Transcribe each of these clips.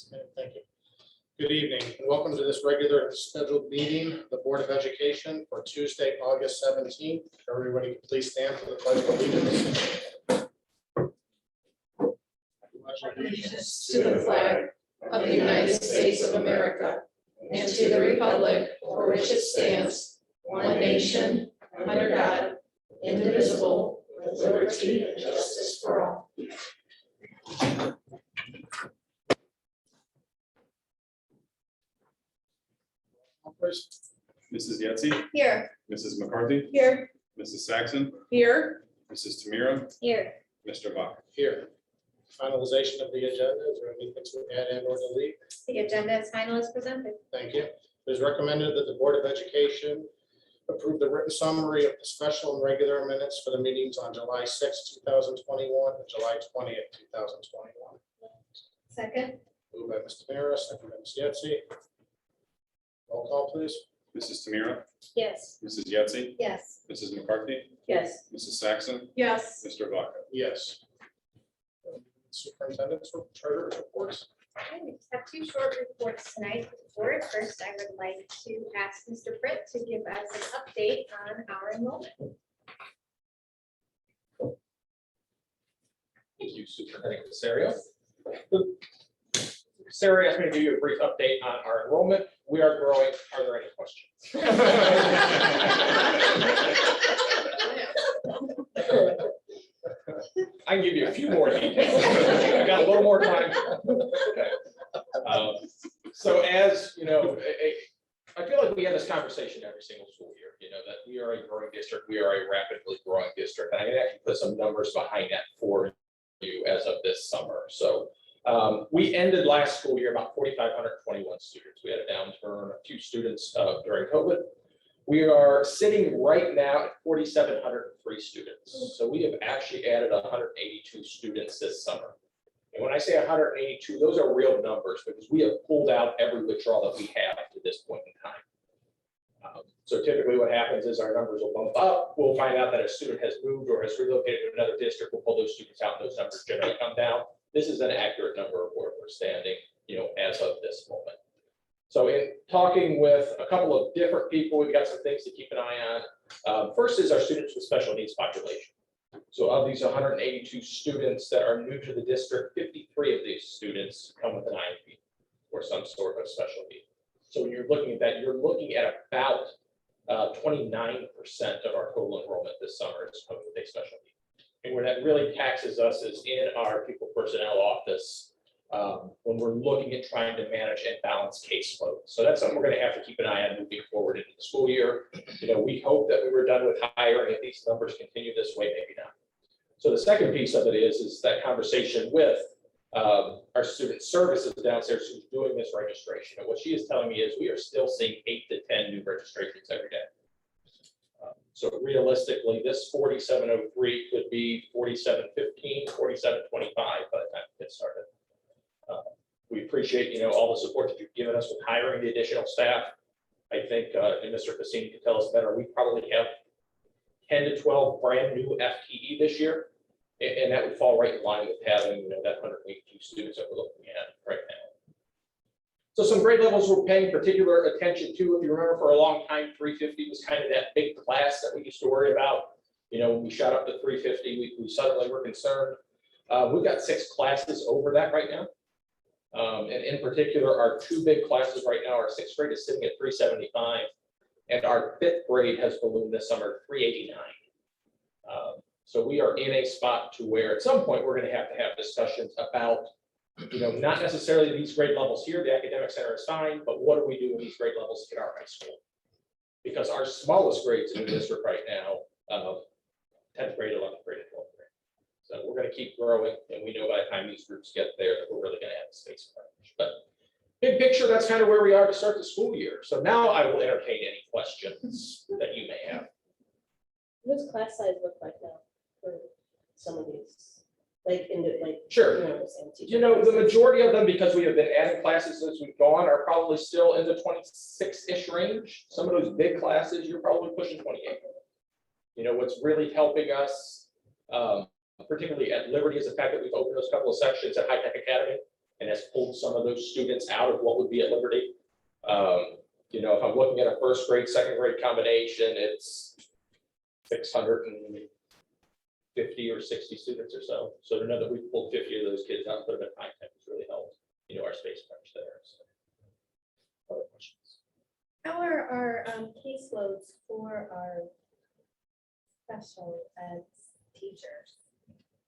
Thank you. Good evening and welcome to this regular scheduled meeting of the Board of Education for Tuesday, August 17th. Everybody please stand for the pledge of allegiance. Allegiance to the flag of the United States of America and to the republic for which it stands, one nation, under God, indivisible, with liberty and justice for all. Mrs. Yetsey, Here. Mrs. McCarthy, Here. Mrs. Saxon, Here. Mrs. Tamira, Here. Mr. Vaca. Here. Finalization of the agenda. Is there anything to add and or delete? The agenda is final as presented. Thank you. It is recommended that the Board of Education approve the written summary of the special and regular minutes for the meetings on July 6th, 2021 and July 20th, 2021. Second. Moved by Ms. Tamira, second by Ms. Yetsey. Roll call, please. Mrs. Tamira, Yes. Mrs. Yetsey, Yes. Mrs. McCarthy, Yes. Mrs. Saxon, Yes. Mr. Vaca. Yes. Superintendent's or treasurer's reports. Okay, we just have two short reports tonight for the board. First, I would like to ask Mr. Britt to give us an update on our enrollment. Thank you, Superintendent Casario. Sarah asked me to give you a brief update on our enrollment. We are growing. Are there any questions? I can give you a few more details. I got a little more time. Okay. So as you know, I feel like we have this conversation every single school year, that we are a growing district. We are a rapidly growing district. And I can actually put some numbers behind that for you as of this summer. So we ended last school year about 4,521 students. We had a downturn, a few students during COVID. We are sitting right now at 4,703 students. So we have actually added 182 students this summer. And when I say 182, those are real numbers because we have pulled out every withdrawal that we have to this point in time. So typically what happens is our numbers will bump up. We'll find out that a student has moved or has relocated to another district. We'll pull those students out and those numbers generally come down. This is an accurate number of where we're standing, as of this moment. So in talking with a couple of different people, we've got some things to keep an eye on. First is our students with special needs population. So of these 182 students that are new to the district, 53 of these students come with an IEP or some sort of special need. So when you're looking at that, you're looking at about 29% of our total enrollment this summer is coming with a special need. And where that really taxes us is in our people personnel office when we're looking at trying to manage and balance caseload. So that's something we're going to have to keep an eye on moving forward into the school year. We hope that we were done with hiring. If these numbers continue this way, maybe not. So the second piece of it is that conversation with our student services downstairs who's doing this registration. And what she is telling me is we are still seeing 8 to 10 new registrations every day. So realistically, this 4,703 could be 4,715, 4,725 by the time we get started. We appreciate, all the support that you've given us with hiring the additional staff. I think, and Mr. Cassini can tell us better, we probably have 10 to 12 brand new FTE this year. And that would fall right in line with having, that 182 students that we're looking at right now. So some grade levels we're paying particular attention to. If you remember, for a long time, 350 was kind of that big class that we used to worry about. When we shot up to 350, we suddenly were concerned. We've got 6 classes over that right now. And in particular, our 2 big classes right now, our 6th grade is sitting at 375, and our 5th grade has ballooned this summer to 389. So we are in a spot to where at some point we're going to have discussions about, not necessarily these grade levels here, the academic center is fine, but what do we do when these grade levels hit our high school? Because our smallest grades in the district right now, 10th grade, 11th grade, and 12th grade. So we're going to keep growing, and we know by the time these groups get there that we're really going to have the space for it. But big picture, that's kind of where we are to start the school year. So now I will entertain any questions that you may have. What does class size look like now for some of these? Sure. The The majority of them, because we have been adding classes as we've gone, are probably still in the 26-ish range. Some of those big classes, you're probably pushing 28. What's really helping us, particularly at Liberty, is the fact that we've opened those couple of sections at High Tech Academy. and has pulled some of those students out of what would be at Liberty. You know, if I'm looking at a first grade, second grade combination, it's 650 or 60 students or so. So to know that we've pulled 50 of those kids out, put them at high temp has really helped, you know, our space crunch there. So. Other questions? How are our caseloads for our special ed teachers?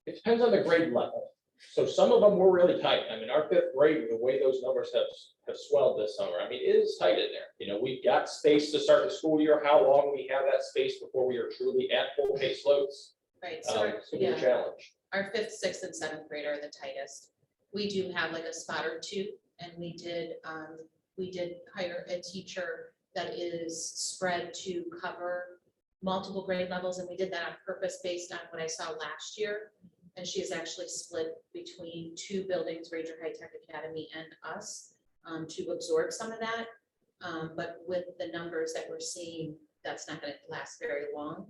It depends on the grade level. So some of them were really tight. I mean, our fifth grade, the way those numbers have swelled this summer, I mean, it is tight in there. You know, we've got space to start the school year. How long we have that space before we are truly at full caseloads? Right, so, It's gonna be a yeah, challenge. our fifth, sixth, and seventh grade are the tightest. We do have like a spot or two, and we did hire a teacher that is spread to cover multiple grade levels, and we did that on purpose based on what I saw last year. And she is actually split between two buildings, Ranger High Tech Academy and us, to absorb some of that. But with the numbers that we're seeing, that's not going to last very long.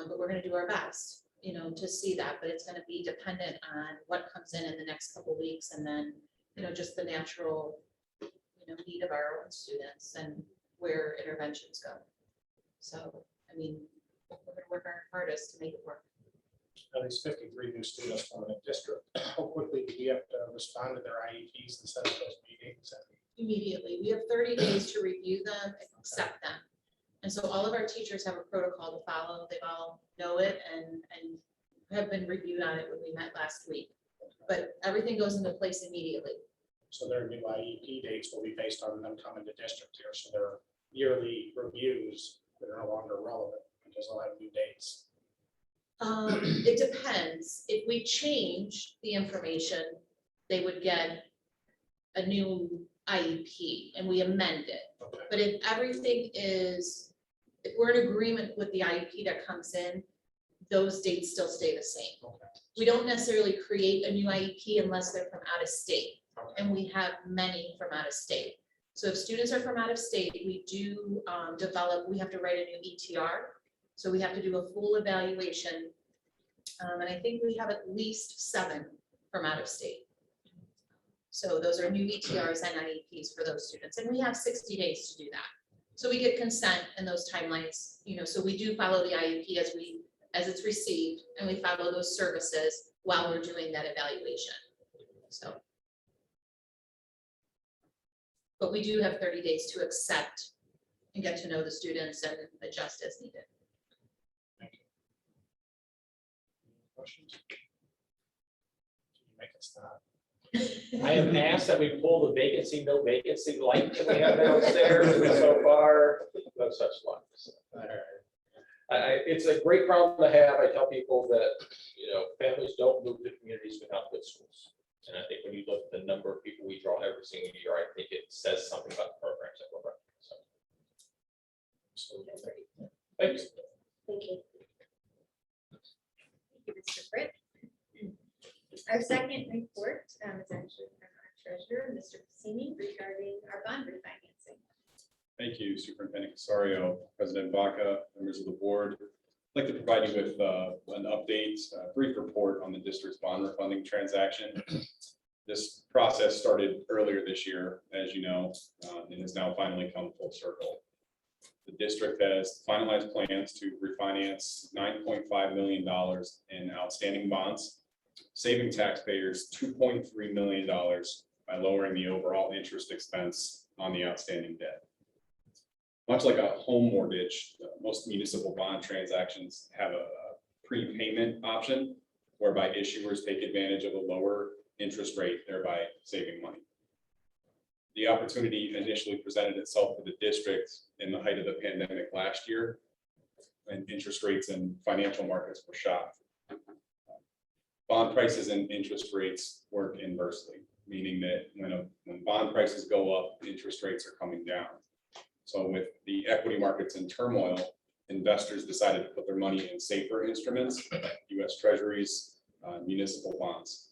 But we're going to do our best, you know, to see that. But it's going to be dependent on what comes in the next couple of weeks, and then, you know, just the natural, you know, need of our own students and where interventions go. So, I mean, we're going to work our hardest to make it work. Now, these 53 new students from the district, how quickly do we have to respond to their IEPs and set up those meetings? Immediately. We have 30 days to review them, accept them. And so all of our teachers have a protocol to follow. They all know it and have been reviewed on it when we met last week. But everything goes into place immediately. So their new IEP dates will be based on them coming to district here. So their yearly reviews that are no longer relevant because they'll have new dates. It depends. If we change the information, they would get a new IEP and we amend it. Okay. But if everything is, if we're in agreement with the IEP that comes in, those dates still stay the same. Okay. We don't necessarily create a new IEP unless they're from out of state. Okay. And we have many from out of state. So if students are from out of state, we do we have to write a new ETR. So we have to do a full evaluation. And I think we have at least 7 from out of state. So those are new ETRs and IEPs for those students. And we have 60 days to do that. So we get consent in those timelines, you know, so we do follow the IEP as it's received, and we follow those services while we're doing that evaluation. So. But we do have 30 days to accept and get to know the students and adjust as needed. Questions? Can you make it stop? I have asked that we pull the vacancy, no vacancy light that we have downstairs, and so far, no such luck. All right. It's a great problem to have. I tell people that, you know, families don't move to communities without good schools. And I think when you look at the number of people we draw every single year, I think it says something about the programs that we're running. So, thanks. Thank you. Thank you, Mr. Britt. Our second report is actually from our treasurer, Mr. Cassini, regarding our bond refinancing. Thank you, Superintendent Casario, President Vaca, members of the board. I'd like to provide you with an update, a brief report on the district's bond refunding transaction. This process started earlier this year, as you know, and has now finally come full circle. The district has finalized plans to refinance $9.5 million in outstanding bonds, saving taxpayers $2.3 million by lowering the overall interest expense on the outstanding debt. Much like a home mortgage, most municipal bond transactions have a prepayment option whereby issuers take advantage of a lower interest rate, thereby saving money. The opportunity initially presented itself for the district in the height of the pandemic last year, when interest rates and financial markets were shocked. Bond prices and interest rates work inversely, meaning that when bond prices go up, interest rates are coming down. So with the equity markets in turmoil, investors decided to put their money in safer instruments, U.S. Treasuries, municipal bonds.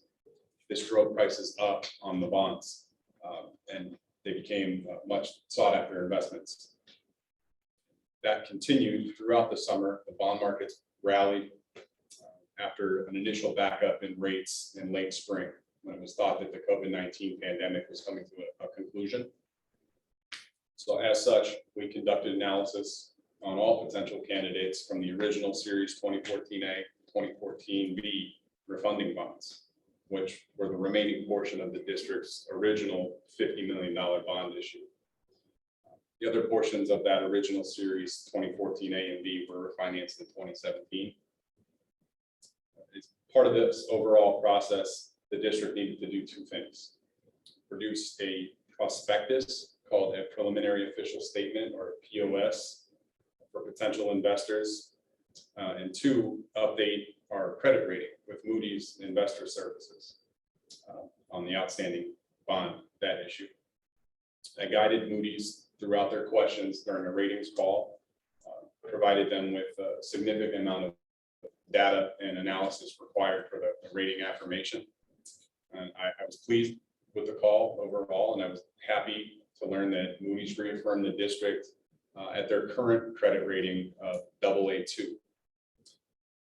This drove prices up on the bonds, and they became much sought after investments. That continued throughout the summer. The bond markets rallied after an initial backup in rates in late spring, when was thought that the COVID-19 pandemic was coming to a conclusion. So as such, we conducted analysis on all potential candidates from the original Series 2014A, 2014B refunding bonds, which were the remaining portion of the district's original $50 million bond issue. The other portions of that original Series 2014A and B were refinanced in 2017. As part of this overall process, the district needed to do two things: produce a prospectus called a preliminary official statement, or POS, for potential investors, and two, update our credit rating with Moody's Investor Services on the outstanding bond debt issue. I guided Moody's throughout their questions during a ratings call, provided them with a significant amount of data and analysis required for the rating affirmation. And I was pleased with the call overall, and I was happy to learn that Moody's reaffirmed the district at their current credit rating of AA2.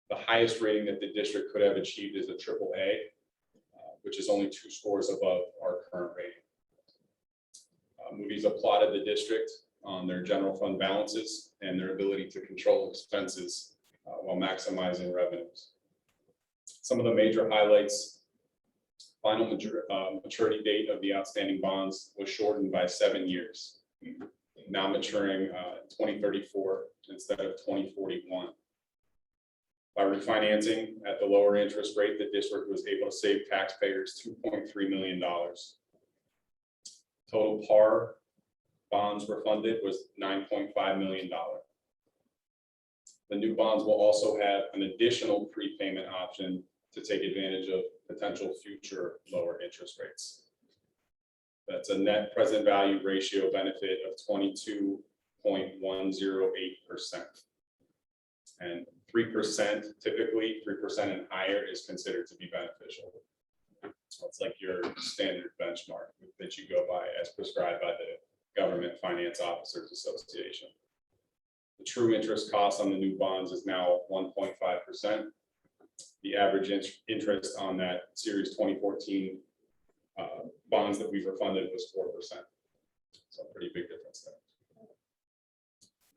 The highest rating that the district could have achieved is a AAA, which is only 2 scores above our current rating. Moody's applauded the district on their general fund balances and their ability to control expenses while maximizing revenues. Some of the major highlights: final maturity date of the outstanding bonds was shortened by 7 years, now maturing 2034 instead of 2041. By refinancing at the lower interest rate, the district was able to save taxpayers $2.3 million. Total par bonds refunded was $9.5 million. The new bonds will also have an additional prepayment option to take advantage of potential future lower interest rates. That's a net present value ratio benefit of 22.108%. And 3%, typically 3% and higher, is considered to be beneficial. It's like your standard benchmark that you go by as prescribed by the Government Finance Officers Association. The true interest cost on the new bonds is now 1.5%. The average interest on that Series 2014 bonds that we've refunded was 4%. So a pretty big difference there.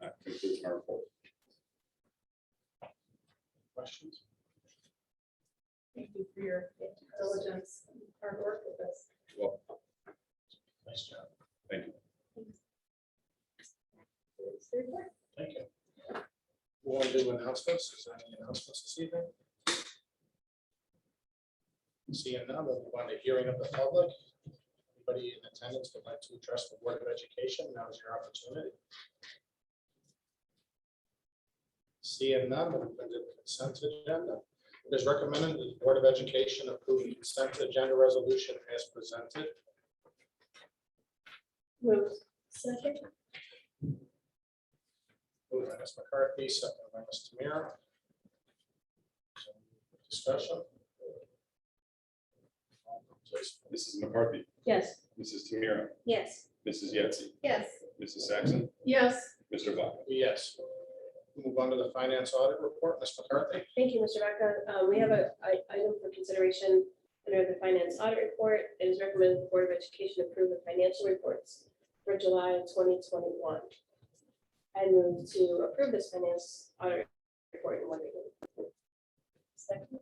That concludes my report. Questions? Thank you for your diligence and hard work with this. Well, Nice job. thank you. Thank you. We want to do announcements. Is there any announcements this evening? Seeing none, we'll move on to hearing of the public. Anybody in attendance would like to address the Board of Education, now is your opportunity. Seeing none, we'll move into the consent agenda. It is recommended that the Board of Education approve the consent agenda resolution as presented. Move. Second. Moved by Ms. McCarthy, second by Ms. Tamira. Discussion. Please. Mrs. McCarthy, Yes. Mrs. Tamira, Yes. Mrs. Yetsey, Yes. Mrs. Saxon, Yes. Mr. Vaca. Yes. Move on to the finance audit report, Ms. McCarthy. Thank you, Mr. Vaca. We have an item for consideration under the finance audit report. It is recommended the Board of Education approve the financial reports for July 2021. I move to approve this finance audit report in one reading. Second.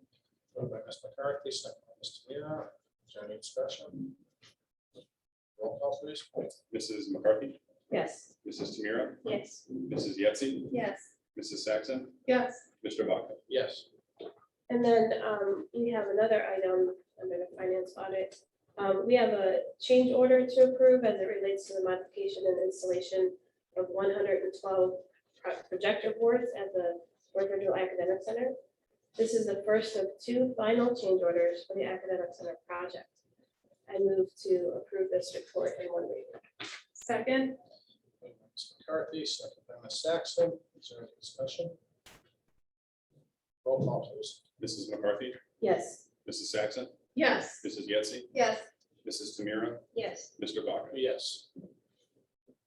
Moved by Ms. McCarthy, second by Ms. Tamira. Is there any discussion? Roll call, please. Mrs. McCarthy, Yes. Mrs. Tamira, Yes. Mrs. Yetsey, Yes. Mrs. Saxon, Yes. Mr. Vaca. Yes. And then we have another item under the finance audit. We have a change order to approve as it relates to the modification and installation of 112 projector boards at the Ridgeville Academic Center. This is the first of 2 final change orders for the Academic Center project. I move to approve this report in one reading. Second. Moved by Ms. McCarthy, second by Ms. Saxon. Is there any discussion? Roll call, please. Mrs. McCarthy, Yes. Mrs. Saxon, Yes. Mrs. Yetsey, Yes. Mrs. Tamira, Yes. Mr. Vaca. Yes. All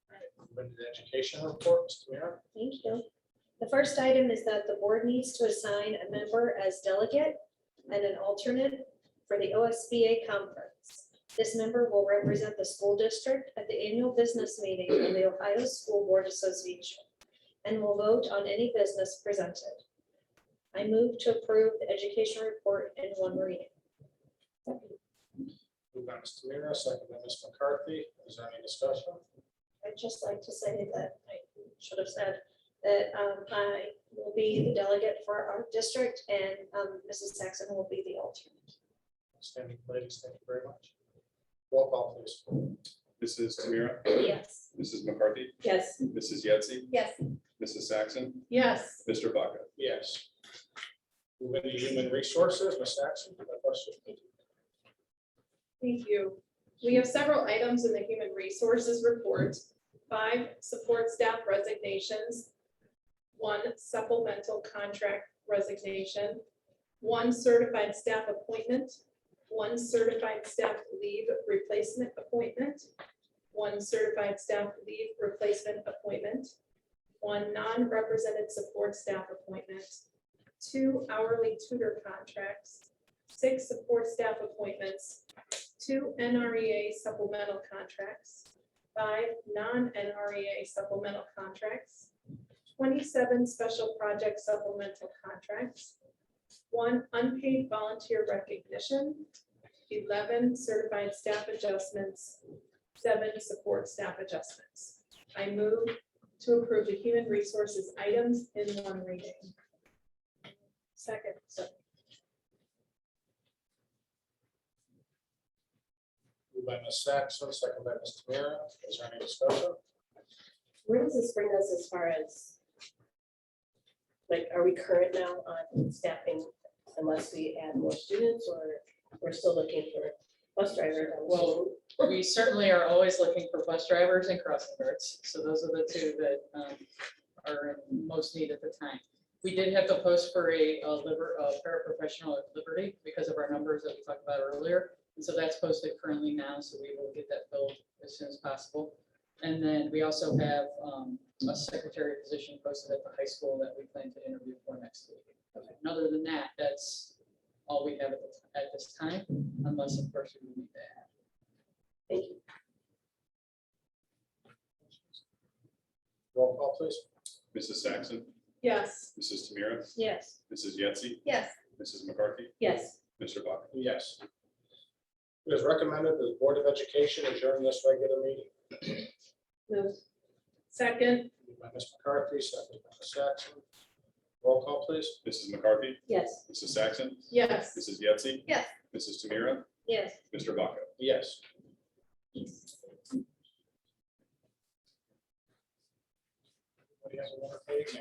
right, move into the education report, Ms. Tamira. Thank you. The first item is that the board needs to assign a member as delegate and an alternate for the OSBA conference. This member will represent the school district at the annual business meeting of the Ohio School Board Association and will vote on any business presented. I move to approve the education report in one reading. Moved by Ms. Tamira, second by Ms. McCarthy. Is there any discussion? I'd just like to say that I should have said that I will be the delegate for our district and Mrs. Saxon will be the alternate. Standing ladies, thank you very much. Roll call, please. Mrs. Tamira, Yes. Mrs. McCarthy, Yes. Mrs. Yetsey, Yes. Mrs. Saxon, Yes. Mr. Vaca. Yes. Moving to human resources, Ms. Saxon, you have a question? Thank you. We have several items in the Human Resources Report. 5 support staff resignations, 1 supplemental contract resignation, 1 certified staff appointment, 1 certified staff leave replacement appointment, 1 certified staff leave replacement appointment, 1 non-represented support staff appointment, 2 hourly tutor contracts, 6 support staff appointments, 2 NREA supplemental contracts, 5 non-NREA supplemental contracts, 27 special project supplemental contracts, 1 unpaid volunteer recognition, 11 certified staff adjustments, 7 support staff adjustments. I move to approve the human resources items in one reading. Second. Moved by Ms. Saxon, second by Ms. Tamira. Is there any discussion? Where does this bring us as far as, like, are we current now on staffing unless we add more students, or we're still looking for bus drivers? Well, we certainly are always looking for bus drivers and crossing guards. So those are the 2 that are in most need at the time. We did have to post for a paraprofessional at Liberty because of our numbers that we talked about earlier. And so that's posted currently now, so we will get that filled as soon as possible. And then we also have a secretary position posted at the high school that we plan to interview for next week. And other than that, that's all we have at this time, unless of course we need to add. Thank you. Roll call, please. Mrs. Saxon, Yes. Mrs. Tamira, Yes. Mrs. Yetsey, Yes. Mrs. McCarthy, Yes. Mr. Vaca. Yes. It is recommended that the Board of Education adjourn this regular meeting. Move. Second. Moved by Ms. McCarthy, second by Ms. Saxon. Roll call, please. Mrs. McCarthy, Yes. Mrs. Saxon, Yes. Mrs. Yetsey, Yes. Mrs. Tamira, Yes. Mr. Vaca. Yes. Everybody has a wonderful evening.